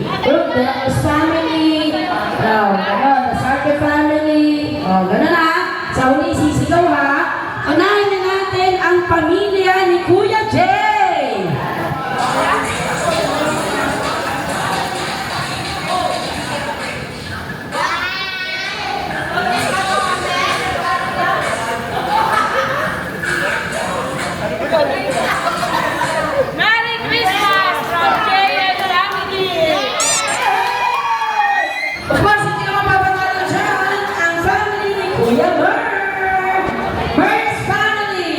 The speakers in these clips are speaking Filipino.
Group the Ramos family. Oh, gano'n. The Sartre family. Oh, gano'n na. Sa huli, sisigaw ha. Unahin na natin ang pamilya ni Kuya Jay. Merry Christmas from Jay and family! Of course, hindi naman papatalo dyan ang family ni Kuya Merv. Merv's family.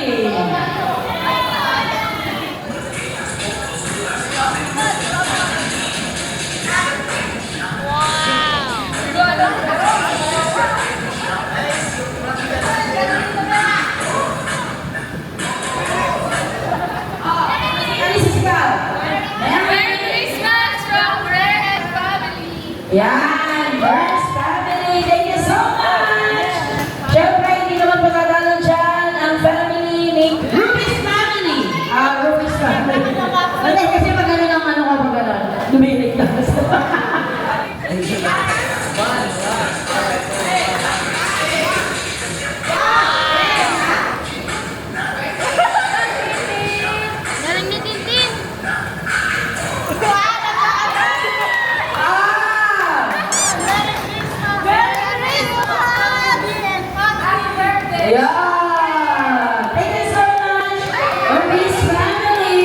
Ano si Sigaw? Merry Christmas from Ray and family! Yan, Merv's family. Thank you so much. Siyempre, hindi naman patalo dyan ang family ni Ruby's family. Ruby's family. Hindi, kasi pag gano'n ang ano ka pag gano'n, lumilig na. Galing ni Tintin! Ah! Merry Christmas! Merry Christmas! Happy birthday! Yeah! Thank you so much, Ruby's family.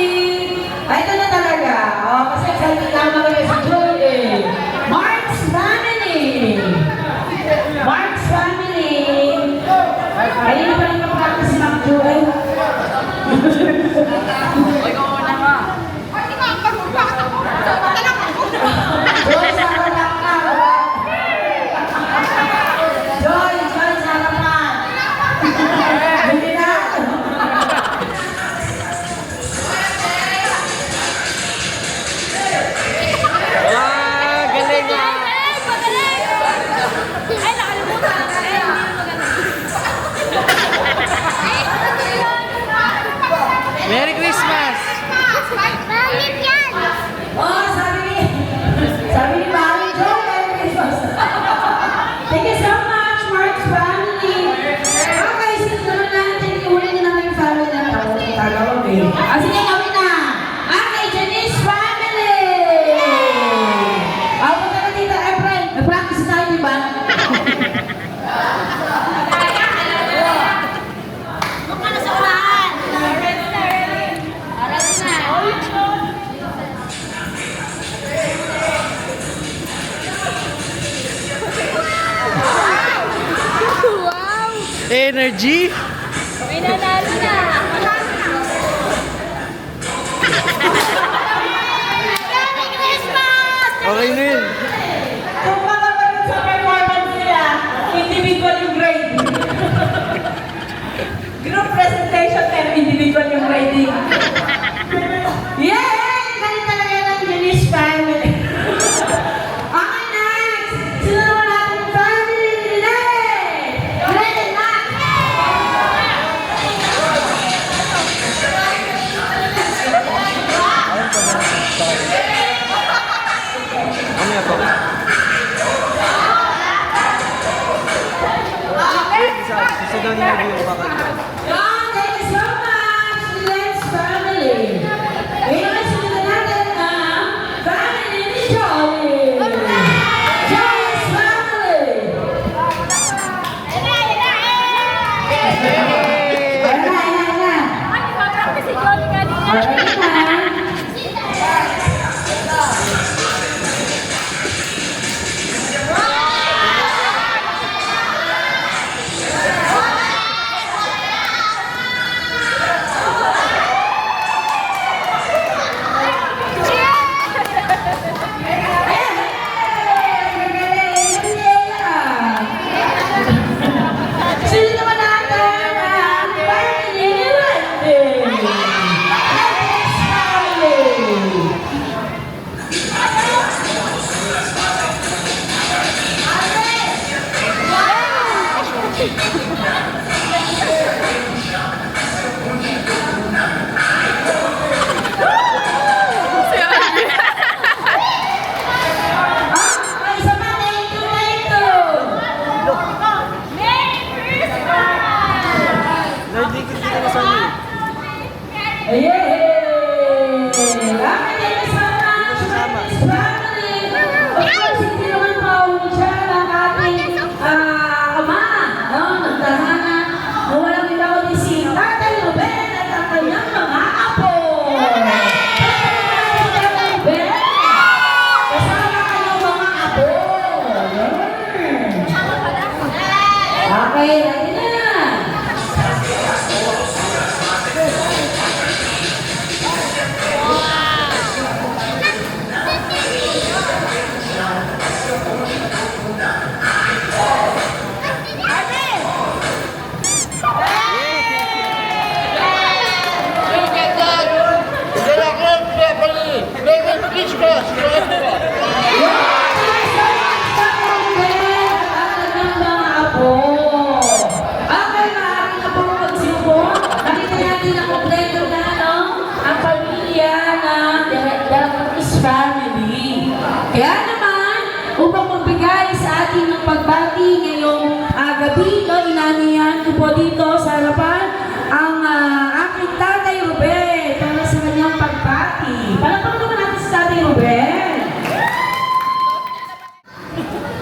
Ay, ito na talaga. Oh, kasi excited naman kayo sa Joy eh. Mark's family. Mark's family. Ayun na pala yung practice si Ma'am Joy. Joy, sa harapan ka. Joy, Joy, sa harapan. Hindi na. Galing! Magaling! Ay, nakalimutan! Ay, hindi na magaling. Merry Christmas! Bakit yan? Oh, sabi ni Mami Joy, Merry Christmas. Thank you so much, Mark's family. Okay, since naman natin, iuli na naman yung family na tao. Tagawag eh. Sige, gawin na. Okay, Janice family. Punta na dito, Efren. Nag-practice tayo, di ba? Huwag ka na sa unahan! Ready na, ready! Ready na! Wow! Energy! May nanalo na! Merry Christmas! Okay na yun. Kung makapagod sa performance nila, individual yung grade. Group presentation pero individual yung grading. Yay! Galing talaga ng Janice family. Okay, next! Sino naman natin family nila? Ready na! Ano yan po? Isa daw niya yung bakal. John, thank you so much! Let's family. Ngayon ay sunod natin ang family ni Jolly. Jolly's family. Ayan na. Ay, mag-practice si Jolly kanina. Alright na.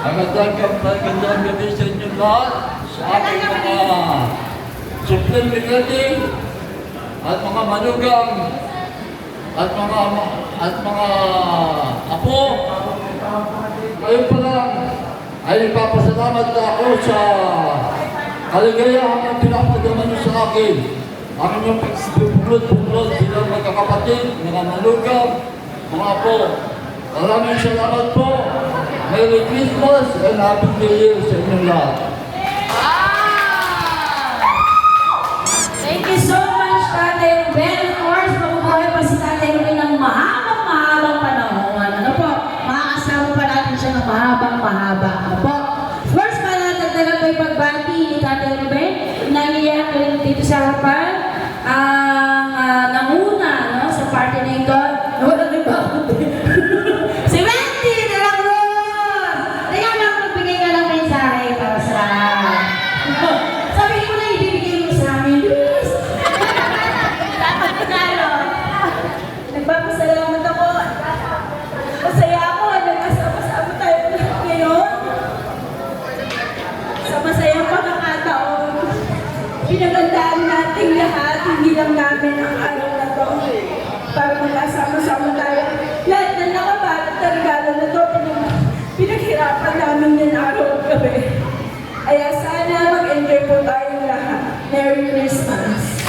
Magandang gabi sa inyong lahat, sa aking mga supreme meeting at mga manugang at mga apo. Ngayon pa lang ay ipapasalamat na ako sa kaligayahan ang pinapadama niyo sa akin. Ang inyong pagsipuglot-puglot silang magkakapatid, mga manugang, mga apo. Maraming salamat po. Merry Christmas and Happy New Year sa inyong lahat. Thank you so much, Tatay Ruben. Of course, mabubuhay pa si Tatay Ruben ng mahabang panahon. Ano po? Makakasama pa natin siya ng mahaba. Ano po? First, para dagdagan ko yung pagbati ni Tatay Ruben. Nangiyak ko rin dito sa harapan. Ang nanguna, no, sa party na ito. Wala na ba? Si Wendy de la Cruz! Kaya lang magbigay ka ng mensahe para sa... Sabi ko na ibibigay mo sa amin, Luis. Dapat tinalo. Nagpapasalamat ako. Masaya ako. Nagkasama-sama tayo ngayon. Sa masayang pagkakataon, pinagandaan natin lahat, hindi lang namin ang araw na to. Para magkasama-sama tayo. Lahat na nakabalat na regalo na to, pinaghirapan namin yan araw at gabi. Kaya sana mag-enjoy po tayong lahat. Merry Christmas!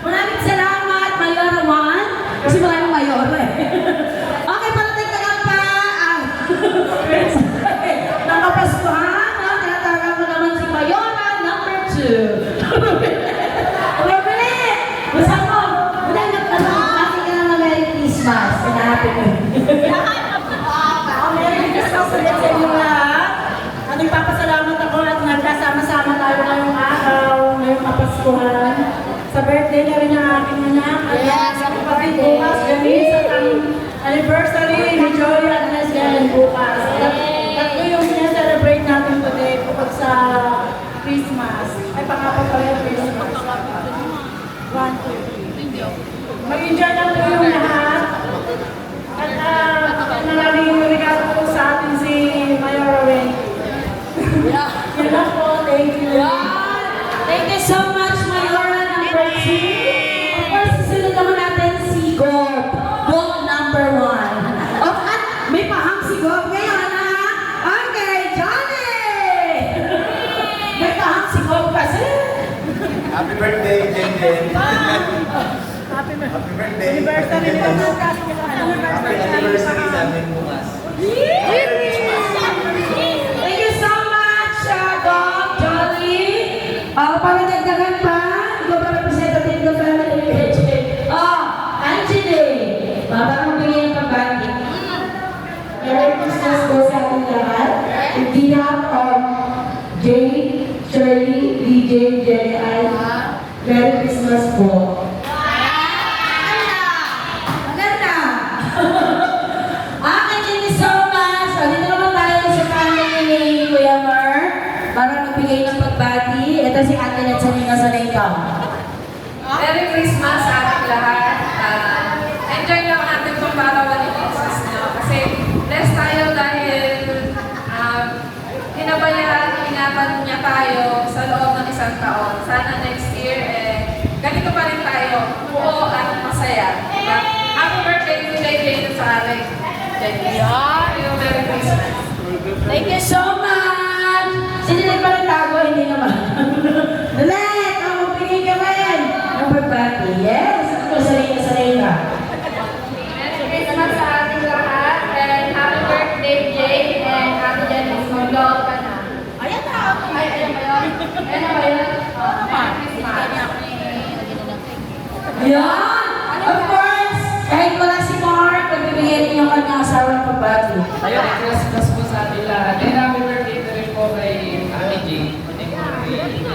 Maraming salamat, Mayor Juan. Kasi maraming Mayor eh. Okay, parating ka lang pa. Nakapaskuhan, no? Tinatawagan mo naman si Mayora number 2. Robert! Basta mo, wala natin ka lang na Merry Christmas. Hinahappy ko. Merry Christmas ulit sa inyo lahat. At nagpapasalamat ako at nagkasama-sama tayo ngayong araw, ngayong kapaskuhan. Sa birthday na rin ng aking anak. At sa kapatid bukas, Janice, at ang anniversary ni Joy at Leslie bukas. Tatlo yung sinaselebrate natin today bukod sa Christmas. Ay, pangapat pa yung Christmas. 1, 2, 3. Mag-enjoy lang po yung lahat. At maraming yung regalo po sa atin si Mayor Ray. Yan lang po. Thank you. Thank you so much, Mayora number 2. Of course, susunod naman natin si Gob. Gob number 1. Oh, at may pahang si Gob ngayon, ha? Okay, Johnny! May pahang si Gob kasi. Happy birthday, Jen Jen. Happy Happy birthday. anniversary nila bukas. Happy anniversary namin bukas. Thank you so much, Gob, Johnny. Para dagdagan pa, ikaw pa representative ng family legend. Angie, para magbigay ng pagbati. Merry Christmas po sa ating lahat. In behalf of Jay, Shirley, DJ, Jenny, Ann, Merry Christmas po. Maganda! Thank you so much. So, dito naman tayo sa family ni Kuya Mer para magbigay ng pagbati. Ito si Ate Net sa Nito. Merry Christmas sa ating lahat. Enjoy lang natin itong barawan ni Jesus, no? Kasi blessed tayo dahil hinabayan, ingatan niya tayo sa loob ng isang taon. Sana next year, ganito pa rin tayo, buo at masaya. Diba? Happy birthday to Jay sa ating Merry Christmas. Thank you so much! Sinilig pa ng tago, hindi naman. Dalet! Magbigay ka rin ng pagbati. Yes! Ito, sanay ka. Merry Christmas sa ating lahat. And happy birthday, Jay. And happy Janice. Mag-love ka na. Ayan na. Ay, ayan ba yun? Ayan na ba yun? Merry Christmas. Yan! Of course, kahit wala si Mark, magbibigay rin yung kanyang asawa ng pagbati. Ayun, Christmas po sa atin lahat. And happy birthday na rin po kay Ate G. Christmas.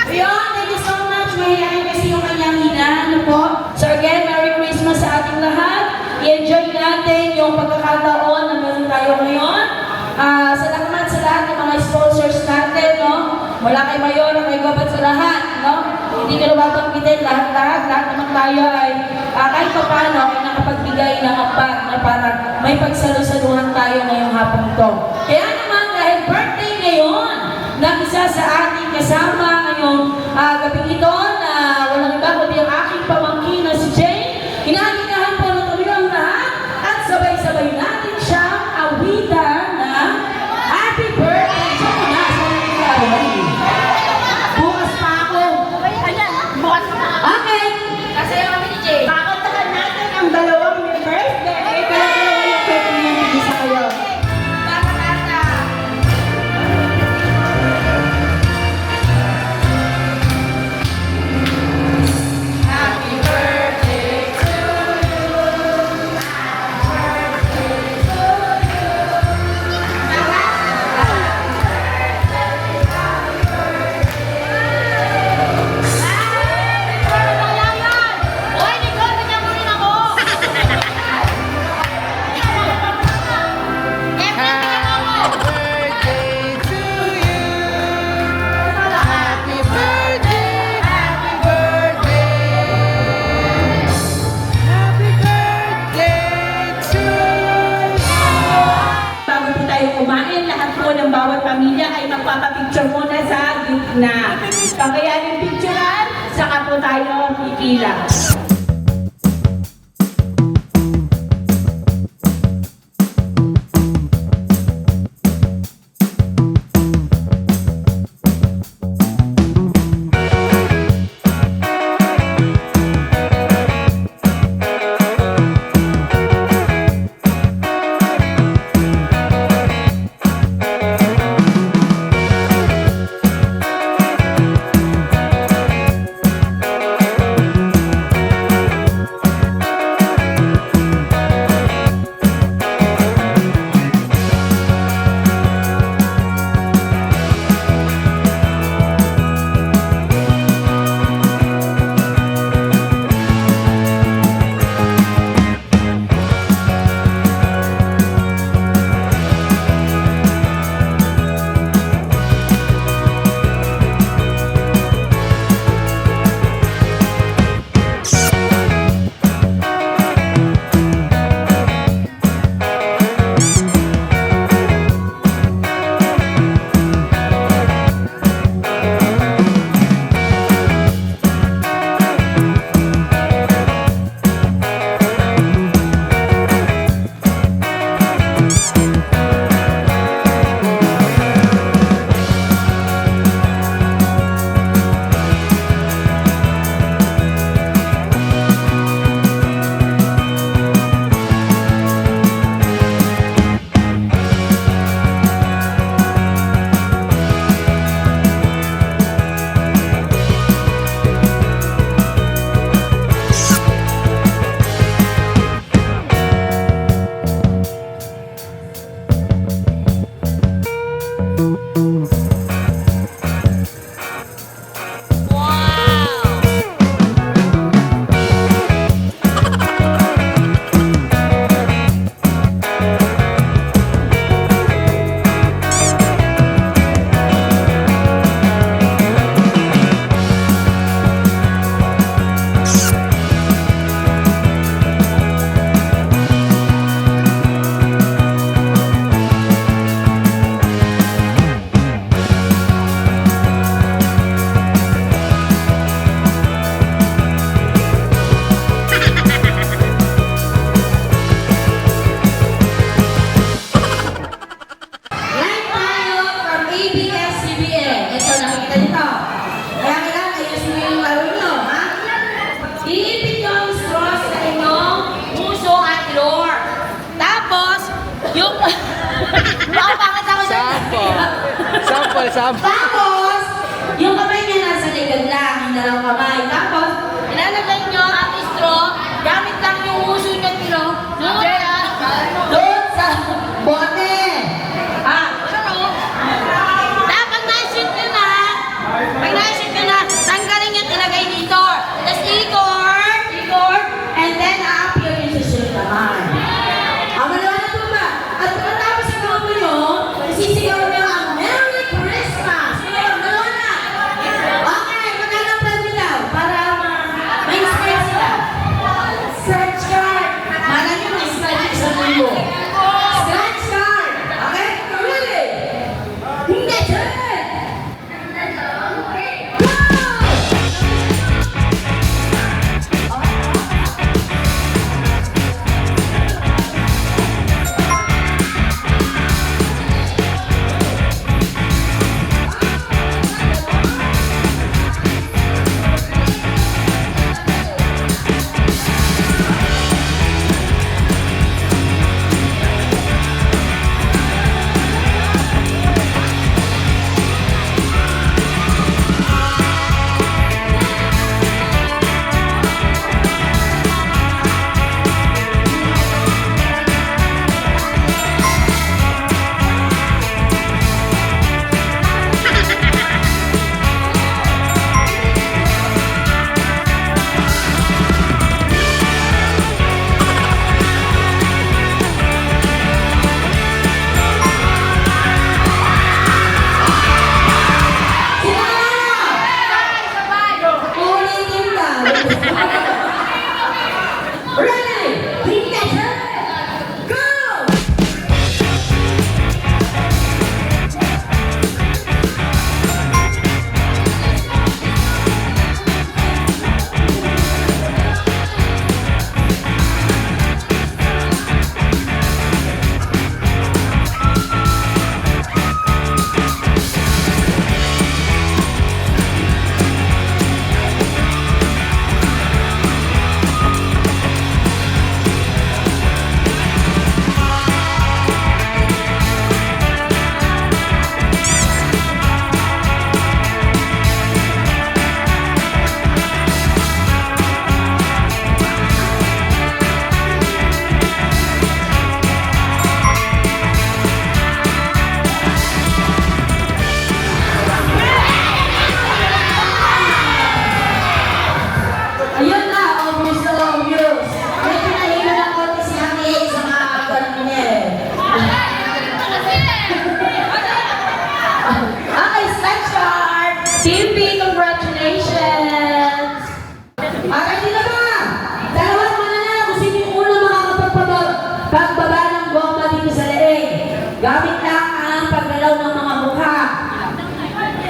Ayun, thank you so much. Mahihayin kasi yung kanyang ina. Ano po? So again, Merry Christmas sa ating lahat. I-enjoy natin yung pagkakataon na meron tayo ngayon. Salamat sa lahat ng mga sponsors natin, no? mula kay Mayor, kay Gobat sa lahat, no? Hindi ko mabanggitin lahat naman tayo ay kahit pa paano ay nakapagbigay ng ambag na para may pagsalusaluhan tayo ngayong hapon to. Kaya naman dahil birthday ngayon ng isa sa ating kasama ngayong gabing ito na walang iba kundi ang aking pamangkin na si Jane, hinahinahan po na tuloy ang lahat at sabay-sabay natin siyang awitan ng Happy Birthday! Siya mo na, sa nangyari. Bukas pa ako. Bukas na. Okay. Kasi kami ni Jay. Kakantahan natin ang dalawang may birthday. Kaya dalawa yung pwede niya isa kayo. Kata-kata. Happy birthday to you. Birthday to you. Happy birthday. Happy birthday. Happy birthday to you. Bago po tayo kumain, lahat po ng bawat pamilya ay magpapapicture muna sa gitna. Pagkayanin picturean, saka po tayo pipila. Sample. Tapos, yung kamay niya nasa likod lang, yung dalawang kamay. Tapos, ilalagay niyo ang straw, gamit lang yung uso niyo, tiro, doon sa bote. Dapat na-shoot nyo na. Pag na-shoot nyo na, tanggalin yung ilagay dito. Tapos ikot, and then a-appear yung susunod naman. Malawan na po ba? At pagkatapos sa kampo nyo, isisigaw nyo ang Merry Christmas! Malawan Team B, congratulations! Hindi na ba? Dalawang mananalo kung sino yung unang makakapagpagbaba ng goma dito sa leeg. Gamit lang ang paggalaw ng mga mukha.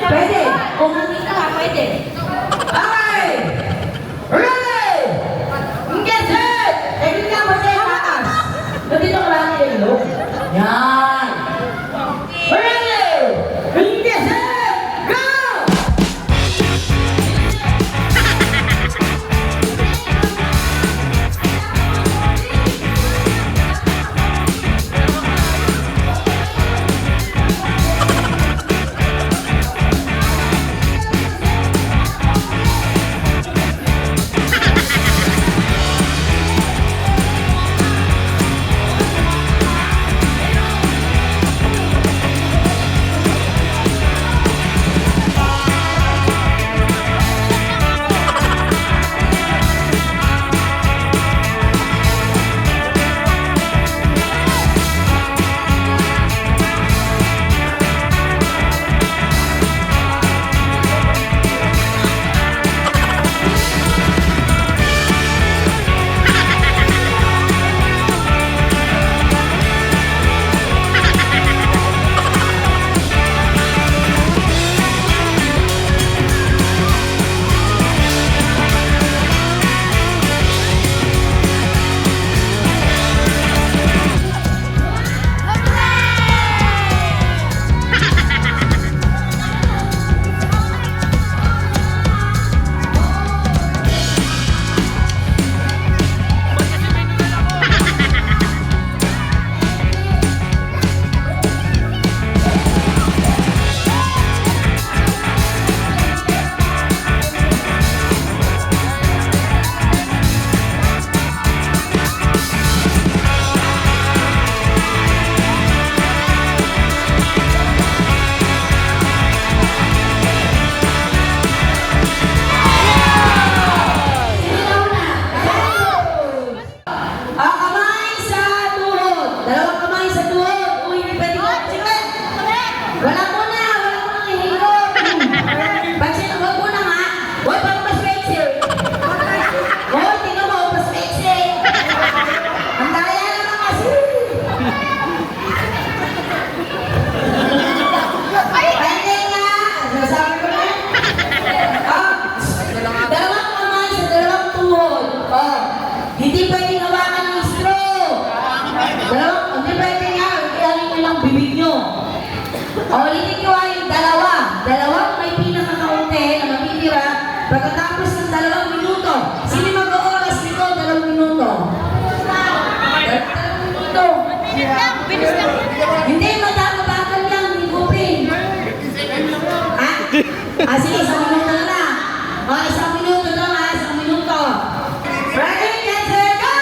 Pwede. Kung hindi ka, pwede. Okay! Ready! Get set! Tignan ka ba sa'yo taas? Nandito ka lang yung yan. Ready! Get set! Go! Ulitin ko yung dalawa. Dalawang may pinakakaunti na matitira pagkatapos ng 2 minuto. Sino mag-ooras nito? 2 minuto. 2 minuto. Hindi, magkakabagal lang. Hindi kupin. Ha? Sige, 1 minuto na lang. 1 minuto na lang. 1 minuto. Ready, get set, go!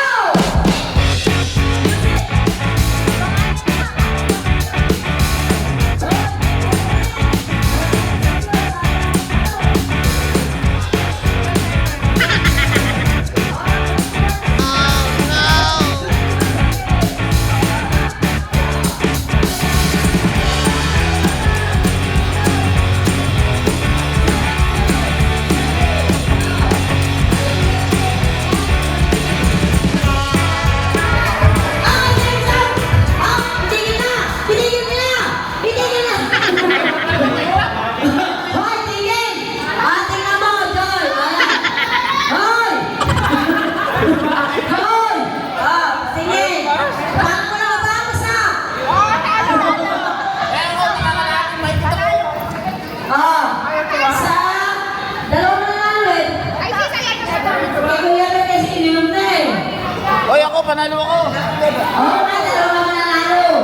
Hoy, ako, panalo ako. Oo, dalawa mananalo.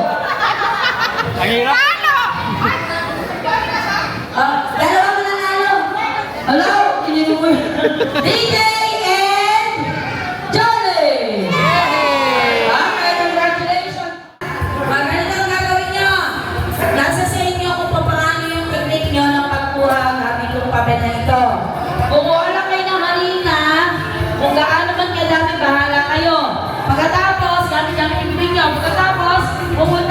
Ang hirap. Dalawa mananalo. Hello? Ininom mo yun. DJ and Johnny! Okay, congratulations. Ganito ang gagawin nyo. Nasa sa inyo kung paano yung technique nyo ng pagkuha ng itong papel na ito. Kumuha lang kayo ng harina, kung gaano man kadami, bahala kayo. Pagkatapos, gamit ang ibig nyo. Pagkatapos, pumunta